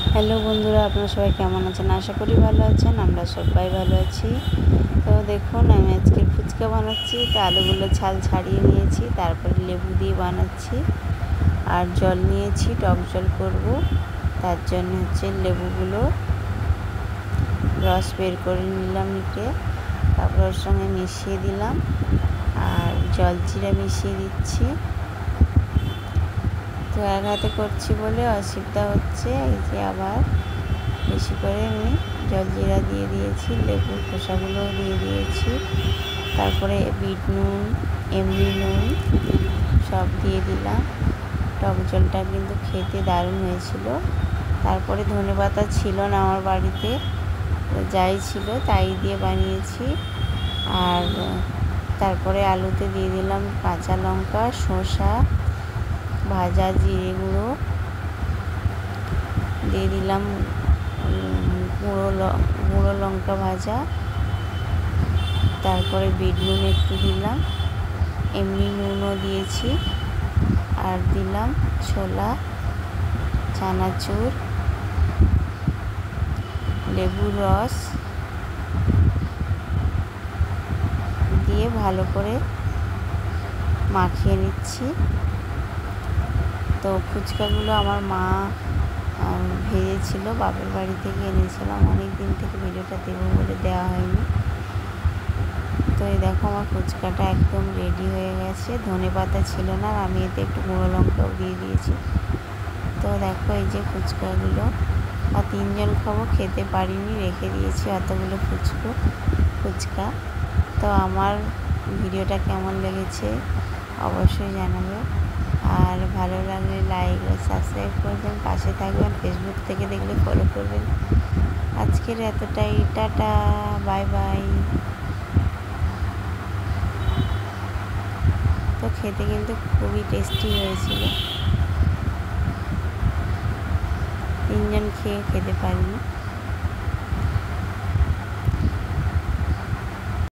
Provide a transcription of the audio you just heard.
Hello বন্ধুরা, আপনারা সবাই কেমন আছেন? আশা করি ভালো আছেন। আমরা সবাই ভালো আছি। তো দেখুন, আমি আজকে ফুচকা বানাচ্ছি। তো আলুগুলো ছাল ছাড়িয়ে নিয়েছি, তারপরে লেবু দিয়ে বানাচ্ছি। আর জল নিয়েছি, টক জল করব। তার জন্য লেবুগুলো রস বের করে নিলাম নিতে, তারপর ওর সঙ্গে মিশিয়ে দিলাম আর জলজিরা মিশিয়ে দিচ্ছি। তো এক হাতে করছি বলে অসুবিধা হচ্ছে। এই যে আবার বেশি করে আমি জলজিরা দিয়ে দিয়েছি, লেবুর খোসাগুলোও দিয়ে দিয়েছি, তারপরে বিট নুন, এমনি নুন সব দিয়ে দিলাম। টক জলটা কিন্তু খেতে দারুণ হয়েছিল। তারপরে ধনেপাতা ছিল না আমার বাড়িতে, যাই ছিল তাই দিয়ে বানিয়েছি। আর তারপরে আলুতে দিয়ে দিলাম কাঁচা লঙ্কা, শসা, ভাজা জিরে গুঁড়ো দিয়ে দিলাম, গুঁড়ো লঙ্কা ভাজা, তারপরে বিট নুন একটু দিলাম, এমনি নুনও দিয়েছি, আর দিলাম ছোলা, চানাচুর, লেবুর রস দিয়ে ভালো করে মাখিয়ে নিচ্ছি। তো ফুচকাগুলো আমার মা ভেজেছিল, বাপের বাড়ি থেকে এনেছিলাম। অনেক দিন থেকে ভিডিওটা দেবো বলে দেওয়া হয়নি। তো এই দেখো, আমার ফুচকাটা একদম রেডি হয়ে গেছে। ধনেপাতা ছিল না, আর আমি এতে একটু গুঁড়ো লঙ্কাও দিয়ে দিয়েছি। তো দেখো, এই যে ফুচকাগুলো, আর 3 জন খাবো, খেতে পারিনি, রেখে দিয়েছি অতগুলো ফুচকা। তো আমার ভিডিওটা কেমন লেগেছে অবশ্যই জানাবে। আর ভালো লাগলে লাইক আর সাবস্ক্রাইব করবেন, পাশে থাকবেন। ফেসবুক থেকে দেখলে ফলো করবেন। আজকের এতটাই, টাটা, বাই বাই। তো খেতে কিন্তু খুবই টেস্টি হয়েছিল। 3 জন খেতে পারিনি।